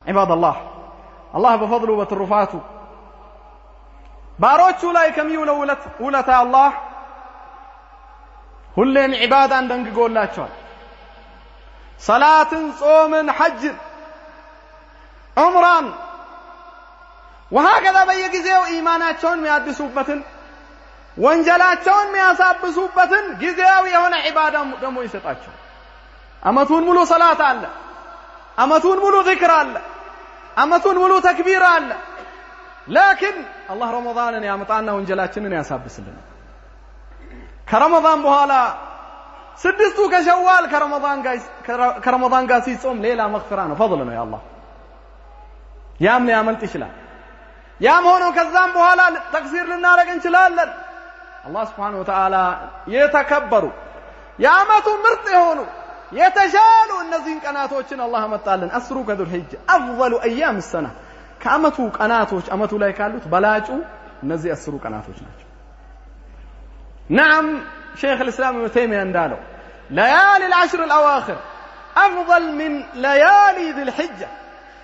عباد الله بفضله وترفاته باروቹ ላይ ከሚውለው ውለታ አላህ ሁሌም ዒባዳን ደንግጎላቸዋል ሰላትን ጾምን ሐጅን ዑምራን وهكذا በየጊዜው ኢማናቸውን የሚያድሱበትን ወንጀላቸውን የሚያሳብሱበትን ጊዜያዊ የሆነ ዒባዳ ደግሞ ይሰጣቸው አመቱን ሙሉ ሰላት አለ አመቱን ሙሉ ዚክር አለ አመቱን ሙሉ ተክቢር አለ لكن الله رمضانን ያመጣና ወንጀላችንን ያሳብስልን ከረመዳን በኋላ ስድስቱ ከሸዋል ከረመዳን ጋር ሲጾም ሌላ መግፊራ ነው ፈضل ነው ያአላህ ያም ሊያመልጥ ይችላል ያም ሆኖ ከዛም በኋላ ተክሲር ልናረግ እንችላለን አላህ Subhanahu Wa Ta'ala የተከበሩ ያመቱ ምርጥ የሆኑ የተሻሉ እነዚህን ቀናቶችን አላህ አመጣልን አስሩ ከዱል ሂጅ أفضل ايام السنه ከአመቱ ቀናቶች አመቱ ላይ ካሉት በላጩ እነዚህ አስሩ ቀናቶች ናቸው نعم شيخ الاسلام ابن تيميه እንዳለው ليالي العشر الاواخر افضل من ليالي ذي الحجه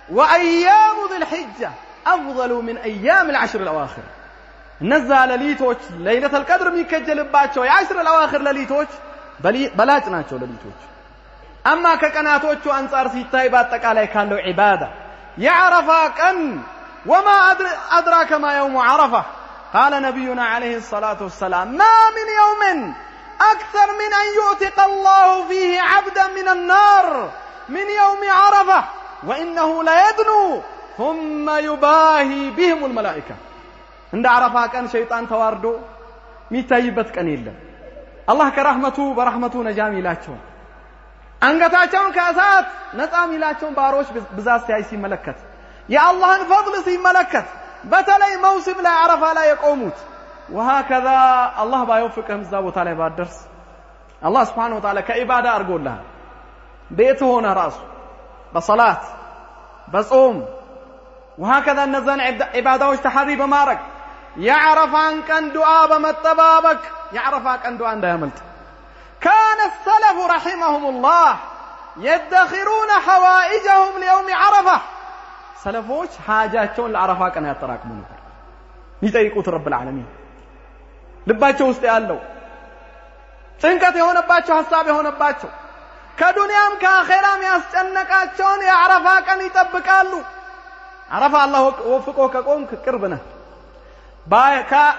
وايام ذي الحجه افضل من ايام العشر الاواخر እነዛ ሌሊቶች ليله القدر የሚከጀልባቸው የعشر الاواخر ሌሊቶች በላጭ ናቸው ሌሊቶች اما ከቀናቶቹ አንፃር ሲታይ በአጠቃላይ ካለው ዒባዳ يعرفا كن وما أدراك ما يوم عرفة قال نبينا عليه الصلاة والسلام ما من يوم أكثر من أن يؤتق الله فيه عبدا من النار من يوم عرفة وإنه ليدنو ثم يباهي بهم الملائكة عند عرفة كان شيطان تواردو ميتايبت كان إلا الله كرحمته برحمته نجامي لاتشون አንገታቸውን ከእሳት ነፃ ሚላቸውን ባሮች ብዛት ሲያይ ሲመለከት የአላህን ፈضل ሲመለከት በተለይ መውሲም ላይ አረፋ ላይ የቆሙት وهكذا الله ባይወፍቅህም እዛ ቦታ ላይ ባደርስ አላህ Subhanahu Wa Ta'ala ከኢባዳ አርጎልሃል ቤት ሆነ ራሱ በሰላት በጾም وهكذا እነዛን ኢባዳዎች ተሐሪ በማድረግ የአረፋን ቀን ዱዓ በመጠባበቅ የአረፋ ቀን ዱዓ እንዳያመልጥ كان السلف رحمهم الله يدخرون حوائجهم ليوم عرفة سلفوች حاجاتهم ለአረፋ ቀን ያጠራቅሙ ነበር ይጠይቁት رب العالمين ልባቸው ውስጥ ያለው ጭንቀት የሆነባቸው ሐሳብ የሆነባቸው ከዱንያም ከአኺራም ያስጨነቃቸውን የአረፋ ቀን ይጠብቃሉ አረፋ አላህ ወፍቆ ከቆምክ ቅርብ ነህ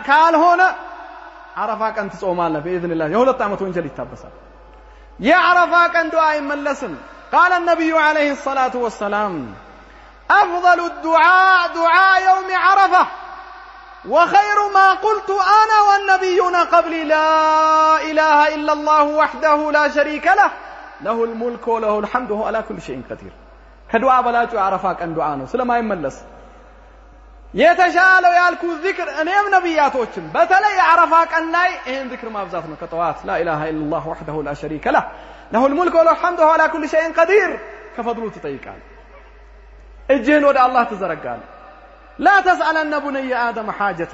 ካልሆነ عرفا كان تصومالنا بإذن الله يهولت عمت وانجل يتابسا يا عرفا كان دعاء ملسن قال النبي عليه الصلاة والسلام أفضل الدعاء دعاء يوم عرفة وخير ما قلت أنا والنبيون قبلي لا إله إلا الله وحده لا شريك له له الملك وله الحمد وهو على كل شيء قدير كدعاء بلاجو عرفا كان دعاء سلما يملس የተሻለው ያልኩ ዚክር እኔም ነብያቶችም በተለይ አረፋ ቀን ላይ ይሄን ዚክር ማብዛት ነው ከጠዋት لا اله الا الله وحده لا شريك له له الملك وله الحمد وهو على كل شيء قدير ከፈضሉ ትጠይቃል እጅህን ወደ አላህ ትዘረጋል لا تسألن بني آدم حاجة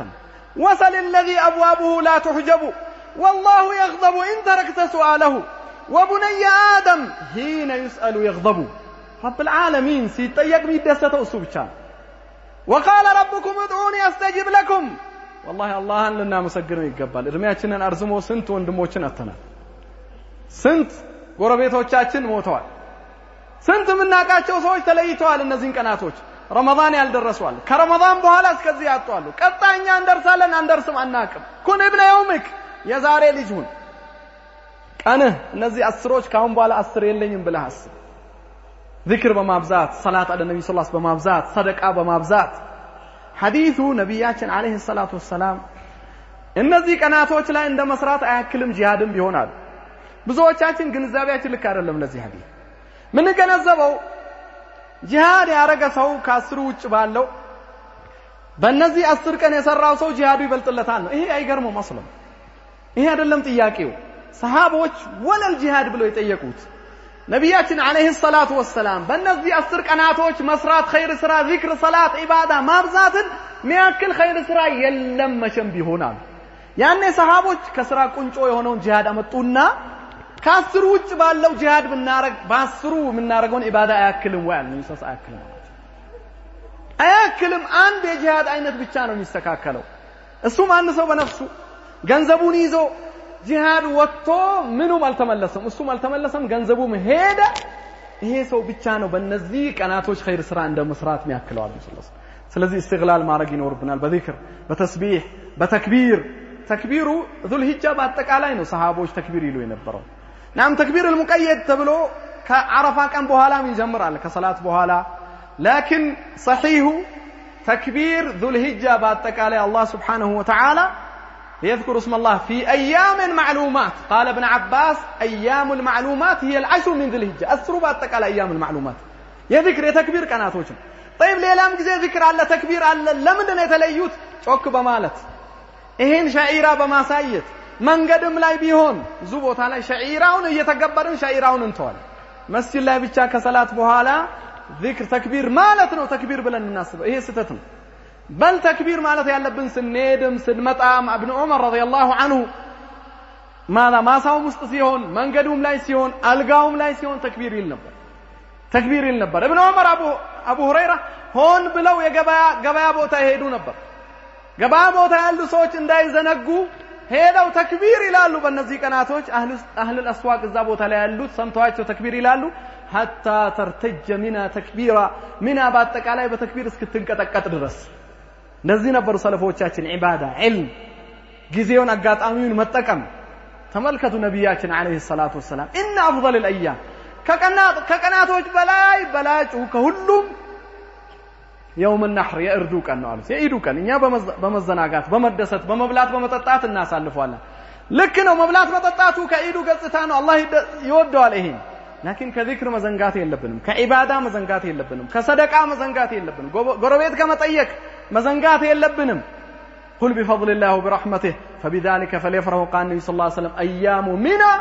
وسل الذي أبوابه لا تحجب والله يغضب إن تركت سؤاله وبني آدم حين يسأل يغضب رب العالمين ሲጠየቅ የሚደሰተው እሱ ብቻ وقال ربكم ادعوني استجب لكم والله الله لنا مسجرن ይገባል እድሜያችንን አርዝሞ ስንት ወንድሞችን አተናል ስንት ጎረቤቶቻችን ሞተዋል ስንት ምናቃቸው ሰዎች ተለይተዋል እነዚህን ቀናቶች ረመዳን ያልደረሱዋል ከረመዳን በኋላ እስከዚህ ያጣሉ ቀጣኛ እንደርሳለን አንደርስም አናቅም ኩን ኢብነ የውምክ የዛሬ ልጅ ሁን ቀንህ እነዚህ አስሮች ካሁን በኋላ አስር የለኝም ብለህ አስብ ذكر بمابزات صلاة على النبي صلى الله عليه وسلم بمابزات صدقة بمابزات حديث نبياتنا عليه الصلاة والسلام እነዚህ ቀናቶች ላይ እንደ መስራት አያክልም ጂሃድም ቢሆናል ብዙዎቻችን ግንዛቤያችን ልክ አይደለም ለዚህ ሐዲስ ምን ገነዘበው ጂሃድ ያረገ ሰው ከአስሩ ውጭ ባለው በእነዚህ 10 ቀን የሰራው ሰው ጂሃዱ ይበልጥለታል ነው ይሄ አይገርምም መስለም ይሄ አይደለም ጥያቄው ሰሃቦች ወለል ጂሃድ ብለው የጠየቁት ነብያችን አለይሂ ሰላቱ ወሰለም በእነዚህ 10 ቀናቶች መስራት ኸይር ስራ ዚክር ሰላት ኢባዳ ማብዛትን ሚያክል ኸይር ስራ የለም መቼም ቢሆናል ያኔ ሰሃቦች ከስራ ቁንጮ የሆነውን ጂሃድ አመጡና ከአስሩ ውጭ ባለው ጂሃድ ብናረግ በአስሩ ምናረገውን ኢባዳ አያክልም ወይ ነው ይሰስ አያክልም አያክልም አንድ የጂሃድ አይነት ብቻ ነው የሚስተካከለው እሱም አንድ ሰው በነፍሱ ገንዘቡን ይዞ ጂሃድ ወጥቶ ምኑም አልተመለሰም እሱም አልተመለሰም ገንዘቡም ሄደ ይሄ ሰው ብቻ ነው በእነዚህ ቀናቶች ኸይር ስራ እንደመስራት የሚያክለው አሉ ስለዚህ استغلال ማድረግ ይኖርብናል በዚክር በተስቢህ በተክቢር ተክቢሩ ذل الحجة በአጠቃላይ ነው ሰሃቦች ተክቢር ይሉ የነበረው ናም ተክቢር المقيد ተብሎ ከአረፋ ቀን በኋላም ይጀምራል ከሰላት በኋላ لكن صحيح تكبير ذو الحجة باتقالي الله سبحانه وتعالى يذكر اسم الله في أيام معلومات قال ابن عباس أيام المعلومات هي العشر من ذو الحجة أسروا باتقالي أيام المعلومات يذكر يتكبير كاناتوشم طيب ليلام جزي ذكر على تكبير على لمدن يتليوت شوك بمالت إهين شعيرا بماسايت من قدم لاي بيهون زبوت على شعيراون يتكبرن شعيراون انتوال مسجد الله بيتشا كصلاة بحالا ذكر تكبير مالتنا وتكبير بلن الناس هي ستتنا بل تكبير مالت يالبن سنيدم سنمطام ابن عمر رضي الله عنه ماذا ما ساو مستسيون من قدوم لا يسيون ألقاهم لا يسيون تكبير يلنبر تكبير يلنبر ابن عمر أبو هريرة هون بلو يا قبايا بوتا يهدو نبر قبايا بوتا يالو سوچ انداي زنقو هيدو تكبير يلالو بنزي قناتوچ أهل الأسواق الزابوتا لا يالو سمتواچو تكبير يلالو حتى ترتج منا تكبيرا منا باتقالاي بتكبير እስክትንቀጠቀጥ ድረስ እንደዚህ ነበሩ ሰለፎቻችን ዒባዳ ዒልም ጊዜውን አጋጣሚውን መጠቀም ተመልከቱ ነብያችን አለይሂ ሰላቱ ወሰለም ان افضل الايام ከቀናቶች በላይ በላጩ ከሁሉም يوم النحر የእርዱ ቀን ነው አሉት የኢዱ ቀን እኛ በመዘናጋት በመደሰት በመብላት በመጠጣት እናሳልፈዋለን ልክ ነው መብላት መጠጣቱ ከኢዱ ገጽታ ነው አላህ ይወደዋል ይሄን لكن كذكر مزنقات يلبنم كعبادة مزنقات يلبنم كصدقة مزنقات يلبنم قربيت كما طيك مزنقات يلبنم قل بفضل الله وبرحمته فبذلك فليفرحوا قال النبي صلى الله عليه وسلم أيام منا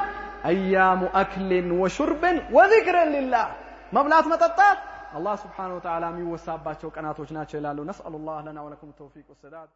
أيام أكل وشرب وذكر لله مبلات متطات الله سبحانه وتعالى ميوساب باتشو قناتوچ ناچو يلالو نسأل الله لنا ولكم التوفيق والسداد